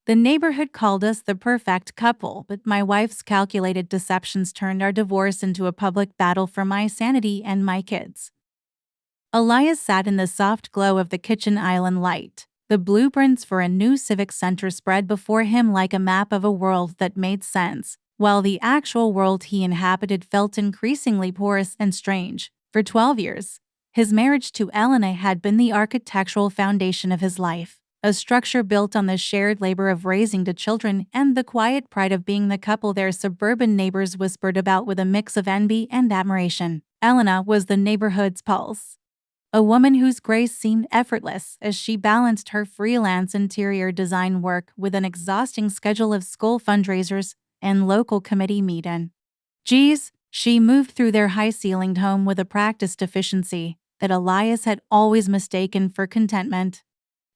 The neighborhood called us the perfect couple, but my wife's calculated deceptions turned our divorce into a public battle for my sanity and my kids." Elias sat in the soft glow of the kitchen island light. The blueprints for a new civic center spread before him like a map of a world that made sense, while the actual world he inhabited felt increasingly porous and strange. For 12 years, his marriage to Elena had been the architectural foundation of his life, a structure built on the shared labor of raising the children and the quiet pride of being the couple their suburban neighbors whispered about with a mix of envy and admiration. Elena was the neighborhood's pulse, a woman whose grace seemed effortless as she balanced her freelance interior design work with an exhausting schedule of school fundraisers and local committee meetings. She moved through their high-ceilinged home with a practiced efficiency that Elias had always mistaken for contentment.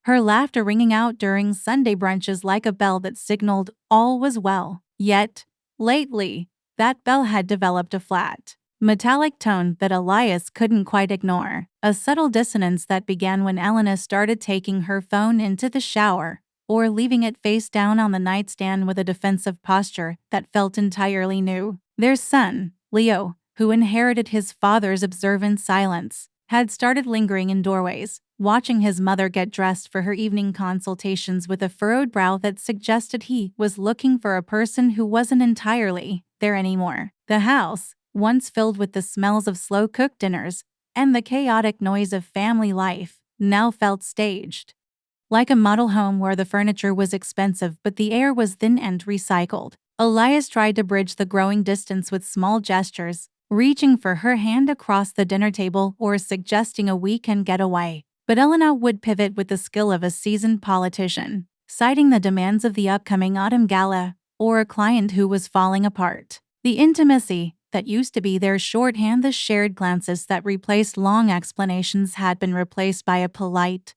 Her laughter ringing out during Sunday brunches like a bell that signaled all was well. Yet, lately, that bell had developed a flat, metallic tone that Elias couldn't quite ignore, a subtle dissonance that began when Elena started taking her phone into the shower or leaving it face down on the nightstand with a defensive posture that felt entirely new. Their son, Leo, who inherited his father's observant silence, had started lingering in doorways, watching his mother get dressed for her evening consultations with a furrowed brow that suggested he was looking for a person who wasn't entirely there anymore. The house, once filled with the smells of slow-cooked dinners and the chaotic noise of family life, now felt staged. Like a model home where the furniture was expensive but the air was thin and recycled, Elias tried to bridge the growing distance with small gestures, reaching for her hand across the dinner table or suggesting a weekend getaway. But Elena would pivot with the skill of a seasoned politician, citing the demands of the upcoming autumn gala or a client who was falling apart. The intimacy that used to be their shorthand, the shared glances that replaced long explanations, had been replaced by a polite,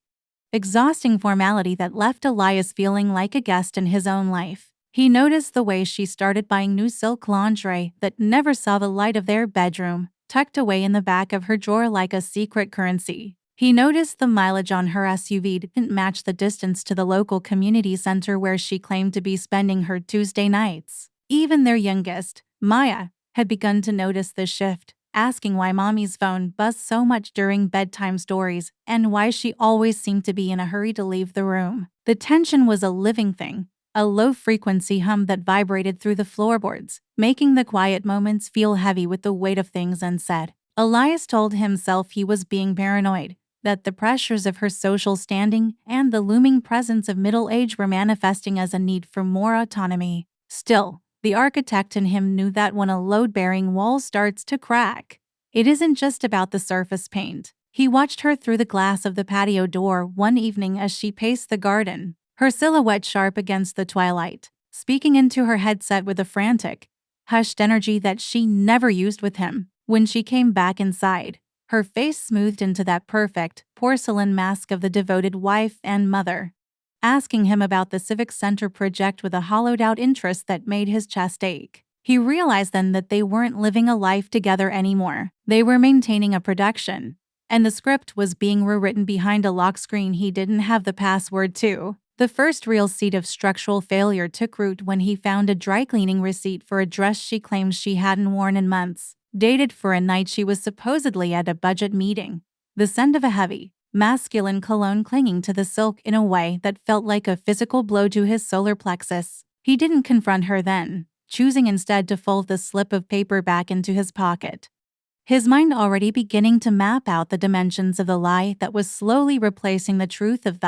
exhausting formality that left Elias feeling like a guest in his own life. He noticed the way she started buying new silk lingerie that never saw the light of their bedroom, tucked away in the back of her drawer like a secret currency. He noticed the mileage on her SUV didn't match the distance to the local community center where she claimed to be spending her Tuesday nights. Even their youngest, Maya, had begun to notice this shift, asking why Mommy's phone buzzed so much during bedtime stories and why she always seemed to be in a hurry to leave the room. The tension was a living thing, a low-frequency hum that vibrated through the floorboards, making the quiet moments feel heavy with the weight of things unsaid. Elias told himself he was being paranoid, that the pressures of her social standing and the looming presence of middle age were manifesting as a need for more autonomy. Still, the architect in him knew that when a load-bearing wall starts to crack, it isn't just about the surface paint. He watched her through the glass of the patio door one evening as she paced the garden, her silhouette sharp against the twilight, speaking into her headset with a frantic, hushed energy that she never used with him. When she came back inside, her face smoothed into that perfect porcelain mask of the devoted wife and mother, asking him about the Civic Center project with a hollowed-out interest that made his chest ache. He realized then that they weren't living a life together anymore. They were maintaining a production, and the script was being rewritten behind a lock screen he didn't have the password to. The first real seed of structural failure took root when he found a dry-cleaning receipt for a dress she claimed she hadn't worn in months, dated for a night she was supposedly at a budget meeting. The scent of a heavy, masculine cologne clinging to the silk in a way that felt like a physical blow to his solar plexus. He didn't confront her then, choosing instead to fold the slip of paper back into his pocket, his mind already beginning to map out the dimensions of the lie that was slowly replacing the truth of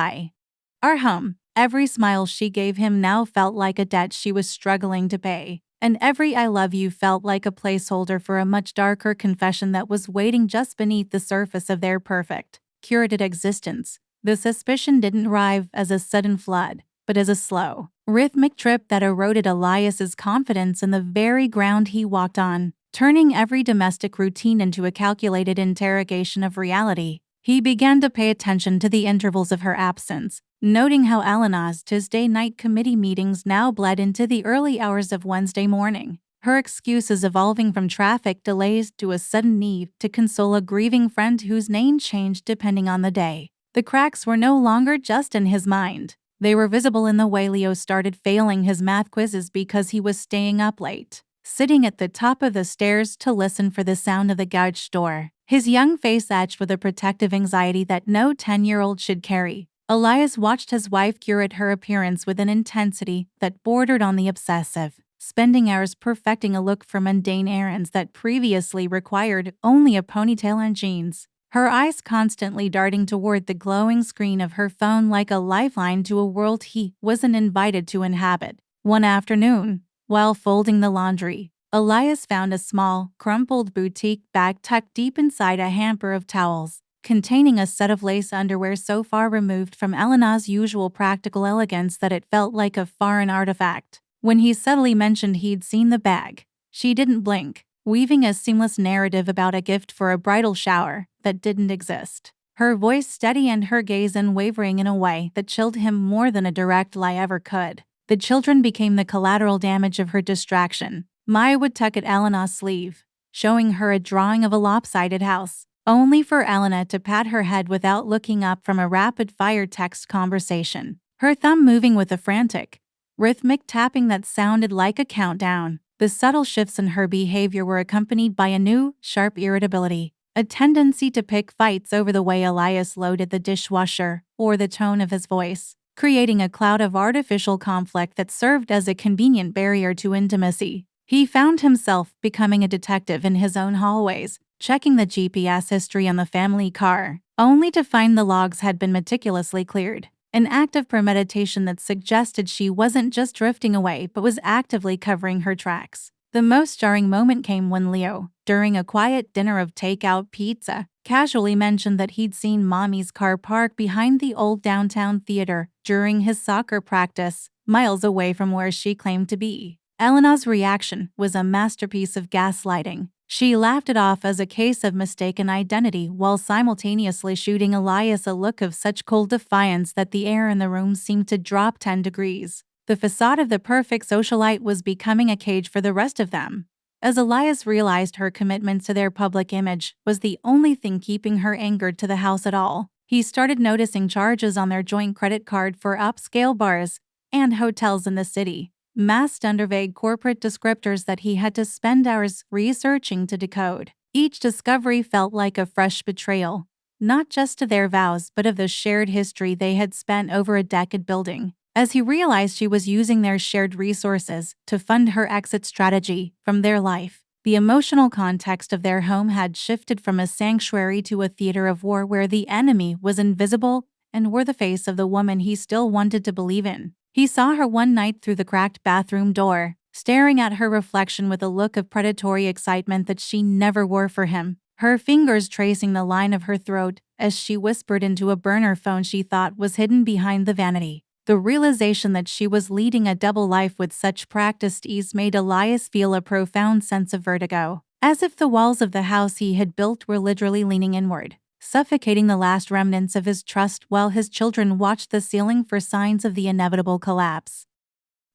our home. Every smile she gave him now felt like a debt she was struggling to pay, and every "I love you" felt like a placeholder for a much darker confession that was waiting just beneath the surface of their perfect, curated existence. The suspicion didn't arrive as a sudden flood, but as a slow, rhythmic trip that eroded Elias's confidence in the very ground he walked on, turning every domestic routine into a calculated interrogation of reality. He began to pay attention to the intervals of her absence, noting how Elena's Tuesday night committee meetings now bled into the early hours of Wednesday morning, her excuses evolving from traffic delays to a sudden need to console a grieving friend whose name changed depending on the day. The cracks were no longer just in his mind. They were visible in the way Leo started failing his math quizzes because he was staying up late, sitting at the top of the stairs to listen for the sound of the garage door, his young face etched with a protective anxiety that no 10-year-old should carry. Elias watched his wife curate her appearance with an intensity that bordered on the obsessive, spending hours perfecting a look for mundane errands that previously required only a ponytail and jeans, her eyes constantly darting toward the glowing screen of her phone like a lifeline to a world he wasn't invited to inhabit. One afternoon, while folding the laundry, Elias found a small, crumpled boutique bag tucked deep inside a hamper of towels, containing a set of lace underwear so far removed from Elena's usual practical elegance that it felt like a foreign artifact. When he subtly mentioned he'd seen the bag, she didn't blink, weaving a seamless narrative about a gift for a bridal shower that didn't exist. Her voice steady and her gaze unwavering in a way that chilled him more than a direct lie ever could. The children became the collateral damage of her distraction. Maya would tug at Elena's sleeve, showing her a drawing of a lopsided house, only for Elena to pat her head without looking up from a rapid-fire text conversation, her thumb moving with a frantic, rhythmic tapping that sounded like a countdown. The subtle shifts in her behavior were accompanied by a new, sharp irritability, a tendency to pick fights over the way Elias loaded the dishwasher or the tone of his voice, creating a cloud of artificial conflict that served as a convenient barrier to intimacy. He found himself becoming a detective in his own hallways, checking the GPS history on the family car, only to find the logs had been meticulously cleared. An act of premeditation that suggested she wasn't just drifting away but was actively covering her tracks. The most jarring moment came when Leo, during a quiet dinner of takeout pizza, casually mentioned that he'd seen Mommy's car parked behind the old downtown theater during his soccer practice, miles away from where she claimed to be. Elena's reaction was a masterpiece of gaslighting. She laughed it off as a case of mistaken identity while simultaneously shooting Elias a look of such cold defiance that the air in the room seemed to drop 10 degrees. The facade of the perfect socialite was becoming a cage for the rest of them. As Elias realized her commitment to their public image was the only thing keeping her anchored to the house at all, he started noticing charges on their joint credit card for upscale bars and hotels in the city, masked under vague corporate descriptors that he had to spend hours researching to decode. Each discovery felt like a fresh betrayal, not just to their vows but of the shared history they had spent over a decade building. As he realized she was using their shared resources to fund her exit strategy from their life, the emotional context of their home had shifted from a sanctuary to a theater of war where the enemy was invisible and wore the face of the woman he still wanted to believe in. He saw her one night through the cracked bathroom door, staring at her reflection with a look of predatory excitement that she never wore for him, her fingers tracing the line of her throat as she whispered into a burner phone she thought was hidden behind the vanity. The realization that she was leading a double life with such practiced ease made Elias feel a profound sense of vertigo, as if the walls of the house he had built were literally leaning inward, suffocating the last remnants of his trust while his children watched the ceiling for signs of the inevitable collapse.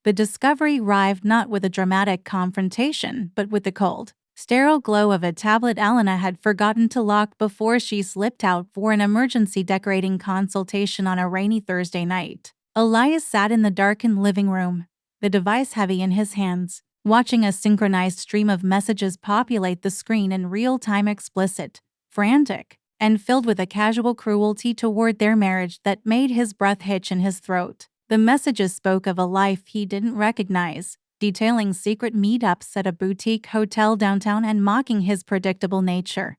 The discovery arrived not with a dramatic confrontation, but with the cold, sterile glow of a tablet Elena had forgotten to lock before she slipped out for an emergency decorating consultation on a rainy Thursday night. Elias sat in the darkened living room, the device heavy in his hands, watching a synchronized stream of messages populate the screen in real time, explicit, frantic, and filled with a casual cruelty toward their marriage that made his breath hitch in his throat. The messages spoke of a life he didn't recognize, detailing secret meetups at a boutique hotel downtown and mocking his predictable nature.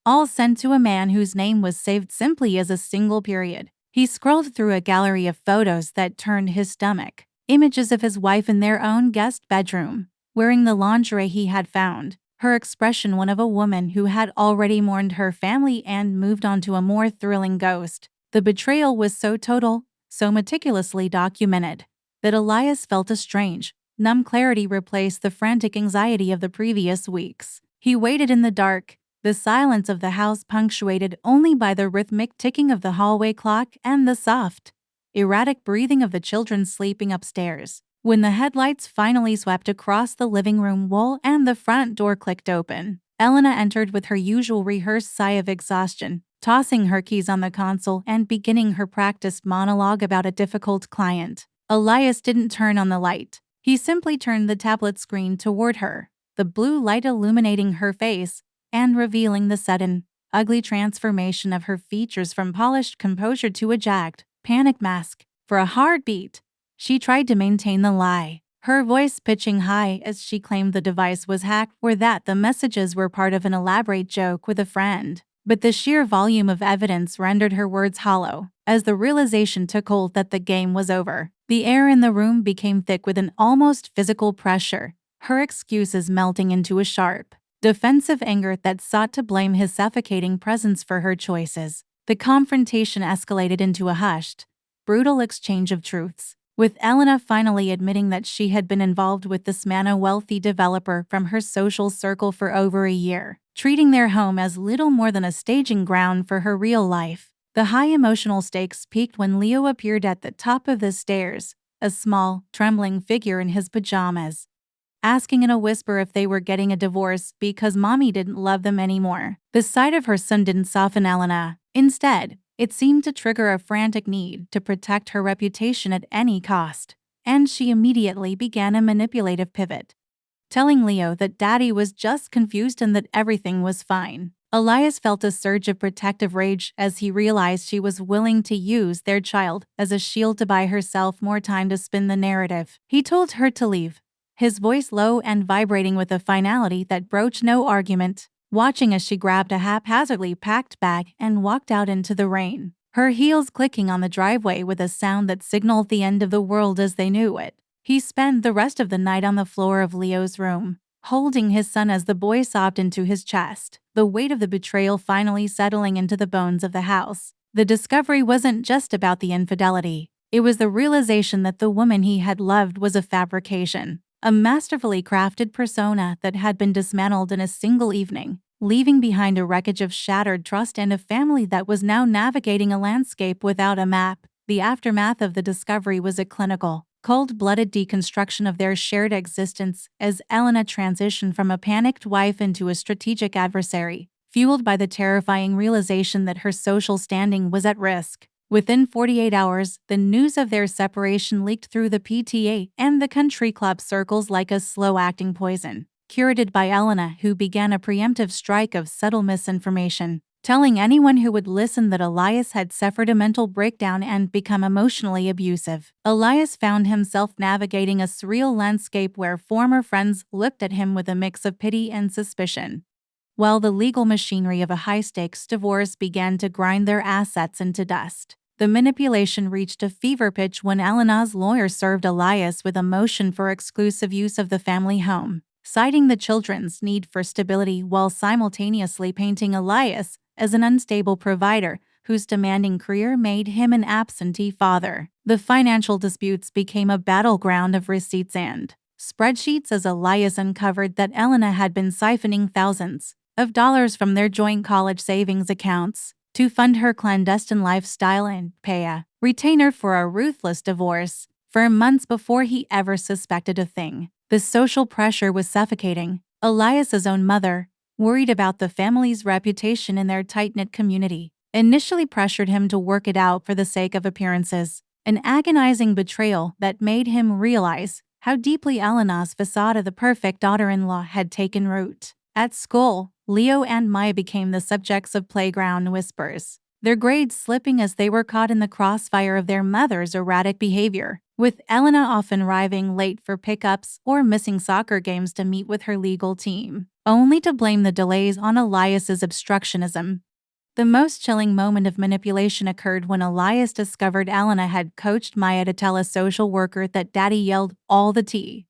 All sent to a man whose name was saved simply as a single period. He scrolled through a gallery of photos that turned his stomach. Images of his wife in their own guest bedroom, wearing the lingerie he had found, her expression one of a woman who had already mourned her family and moved on to a more thrilling ghost. The betrayal was so total, so meticulously documented, that Elias felt a strange, numb clarity replace the frantic anxiety of the previous weeks. He waited in the dark, the silence of the house punctuated only by the rhythmic ticking of the hallway clock and the soft, erratic breathing of the children sleeping upstairs. When the headlights finally swept across the living room wall and the front door clicked open, Elena entered with her usual rehearsed sigh of exhaustion, tossing her keys on the console and beginning her practiced monologue about a difficult client. Elias didn't turn on the light. He simply turned the tablet screen toward her, the blue light illuminating her face and revealing the sudden, ugly transformation of her features from polished composure to a jagged, panic mask. For a heartbeat, she tried to maintain the lie, her voice pitching high as she claimed the device was hacked or that the messages were part of an elaborate joke with a friend. But the sheer volume of evidence rendered her words hollow. As the realization took hold that the game was over, the air in the room became thick with an almost physical pressure, her excuses melting into a sharp, defensive anger that sought to blame his suffocating presence for her choices. The confrontation escalated into a hushed, brutal exchange of truths, with Elena finally admitting that she had been involved with this man, a wealthy developer from her social circle, for over a year, treating their home as little more than a staging ground for her real life. The high emotional stakes peaked when Leo appeared at the top of the stairs, a small, trembling figure in his pajamas, asking in a whisper if they were getting a divorce because mommy didn't love them anymore. The sight of her son didn't soften Elena. Instead, it seemed to trigger a frantic need to protect her reputation at any cost, and she immediately began a manipulative pivot, telling Leo that Daddy was just confused and that everything was fine. Elias felt a surge of protective rage as he realized she was willing to use their child as a shield to buy herself more time to spin the narrative. He told her to leave, his voice low and vibrating with a finality that broached no argument, watching as she grabbed a haphazardly packed bag and walked out into the rain, her heels clicking on the driveway with a sound that signaled the end of the world as they knew it. He spent the rest of the night on the floor of Leo's room, holding his son as the boy sobbed into his chest, the weight of the betrayal finally settling into the bones of the house. The discovery wasn't just about the infidelity. It was the realization that the woman he had loved was a fabrication, a masterfully crafted persona that had been dismantled in a single evening, leaving behind a wreckage of shattered trust and a family that was now navigating a landscape without a map. The aftermath of the discovery was a clinical, cold-blooded deconstruction of their shared existence as Elena transitioned from a panicked wife into a strategic adversary, fueled by the terrifying realization that her social standing was at risk. Within 48 hours, the news of their separation leaked through the PTA and the country club circles like a slow-acting poison, curated by Elena, who began a preemptive strike of subtle misinformation, telling anyone who would listen that Elias had suffered a mental breakdown and become emotionally abusive. Elias found himself navigating a surreal landscape where former friends looked at him with a mix of pity and suspicion, while the legal machinery of a high-stakes divorce began to grind their assets into dust. The manipulation reached a fever pitch when Elena's lawyer served Elias with a motion for exclusive use of the family home, citing the children's need for stability while simultaneously painting Elias as an unstable provider whose demanding career made him an absentee father. The financial disputes became a battleground of receipts and spreadsheets as Elias uncovered that Elena had been siphoning thousands of dollars from their joint college savings accounts to fund her clandestine lifestyle and pay a retainer for a ruthless divorce for months before he ever suspected a thing. The social pressure was suffocating. Elias's own mother, worried about the family's reputation in their tight-knit community, initially pressured him to work it out for the sake of appearances, an agonizing betrayal that made him realize how deeply Elena's facade of the perfect daughter-in-law had taken root. At school, Leo and Maya became the subjects of playground whispers, their grades slipping as they were caught in the crossfire of their mother's erratic behavior, with Elena often arriving late for pickups or missing soccer games to meet with her legal team, only to blame the delays on Elias's obstructionism. The most chilling moment of manipulation occurred when Elias discovered Elena had coached Maya to tell a social worker that Daddy yelled all the tea.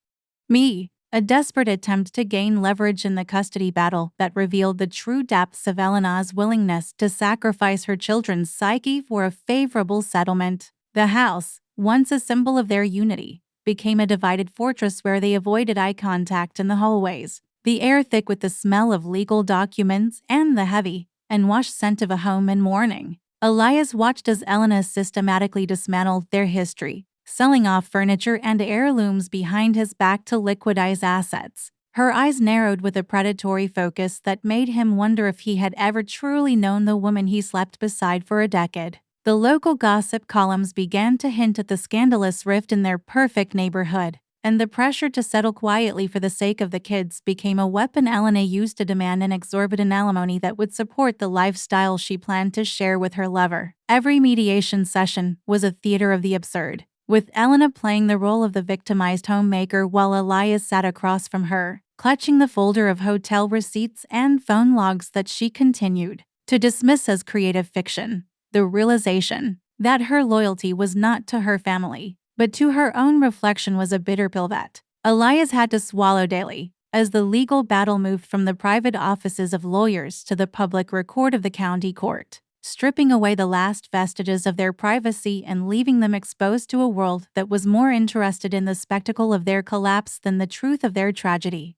Me, a desperate attempt to gain leverage in the custody battle that revealed the true depths of Elena's willingness to sacrifice her children's psyche for a favorable settlement. The house, once a symbol of their unity, became a divided fortress where they avoided eye contact in the hallways, the air thick with the smell of legal documents and the heavy and washed scent of a home in mourning. Elias watched as Elena systematically dismantled their history, selling off furniture and heirlooms behind his back to liquidize assets, Her eyes narrowed with a predatory focus that made him wonder if he had ever truly known the woman he slept beside for a decade. The local gossip columns began to hint at the scandalous rift in their perfect neighborhood, and the pressure to settle quietly for the sake of the kids became a weapon Elena used to demand an exorbitant alimony that would support the lifestyle she planned to share with her lover. Every mediation session was a theater of the absurd, with Elena playing the role of the victimized homemaker while Elias sat across from her, clutching the folder of hotel receipts and phone logs that she continued to dismiss as creative fiction. The realization that her loyalty was not to her family, but to her own reflection was a bitter pill that Elias had to swallow daily, as the legal battle moved from the private offices of lawyers to the public record of the county court, stripping away the last vestiges of their privacy and leaving them exposed to a world that was more interested in the spectacle of their collapse than the truth of their tragedy.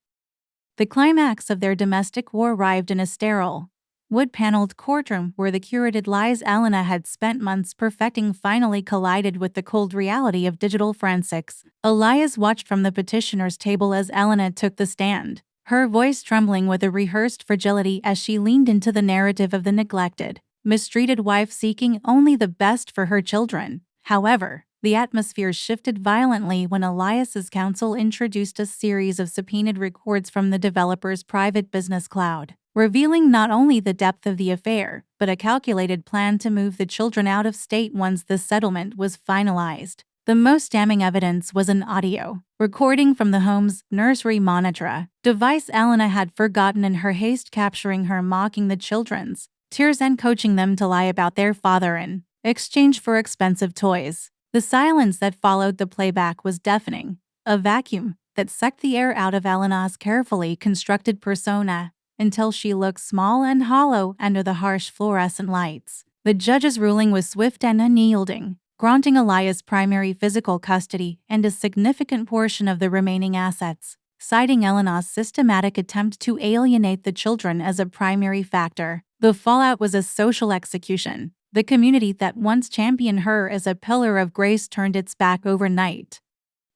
The climax of their domestic war arrived in a sterile, wood-paneled courtroom where the curated lies Elena had spent months perfecting finally collided with the cold reality of digital forensics. Elias watched from the petitioner's table as Elena took the stand, her voice trembling with a rehearsed fragility as she leaned into the narrative of the neglected, mistreated wife seeking only the best for her children. However, the atmosphere shifted violently when Elias's counsel introduced a series of subpoenaed records from the developer's private business cloud, revealing not only the depth of the affair, but a calculated plan to move the children out of state once the settlement was finalized. The most damning evidence was an audio recording from the home's nursery monitor device Elena had forgotten in her haste, capturing her mocking the children's tears and coaching them to lie about their father in exchange for expensive toys. The silence that followed the playback was deafening, a vacuum that sucked the air out of Elena's carefully constructed persona until she looked small and hollow under the harsh fluorescent lights. The judge's ruling was swift and unyielding, granting Elias primary physical custody and a significant portion of the remaining assets, citing Elena's systematic attempt to alienate the children as a primary factor. The fallout was a social execution. The community that once championed her as a pillar of grace turned its back overnight,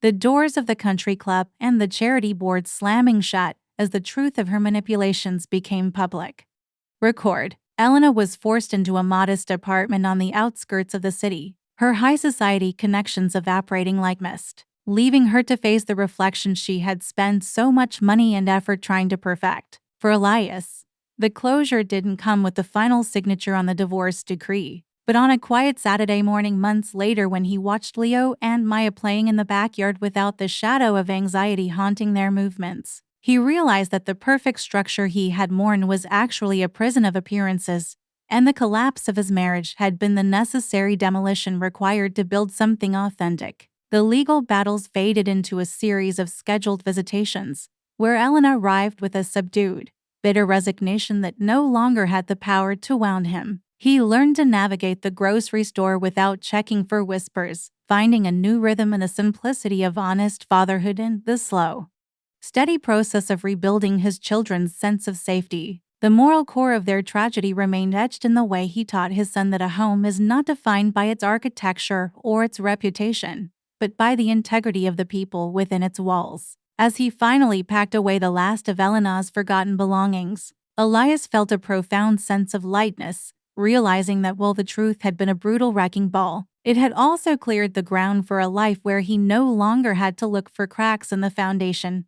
the doors of the country club and the charity board slamming shut as the truth of her manipulations became public. Record: Elena was forced into a modest apartment on the outskirts of the city, her high society connections evaporating like mist, leaving her to face the reflections she had spent so much money and effort trying to perfect. For Elias, the closure didn't come with the final signature on the divorce decree, but on a quiet Saturday morning months later when he watched Leo and Maya playing in the backyard without the shadow of anxiety haunting their movements. He realized that the perfect structure he had mourned was actually a prison of appearances, and the collapse of his marriage had been the necessary demolition required to build something authentic. The legal battles faded into a series of scheduled visitations, where Elena arrived with a subdued, bitter resignation that no longer had the power to wound him. He learned to navigate the grocery store without checking for whispers, finding a new rhythm in the simplicity of honest fatherhood and the slow, steady process of rebuilding his children's sense of safety. The moral core of their tragedy remained etched in the way he taught his son that a home is not defined by its architecture or its reputation, but by the integrity of the people within its walls. As he finally packed away the last of Elena's forgotten belongings, Elias felt a profound sense of lightness, realizing that while the truth had been a brutal wrecking ball, it had also cleared the ground for a life where he no longer had to look for cracks in the foundation.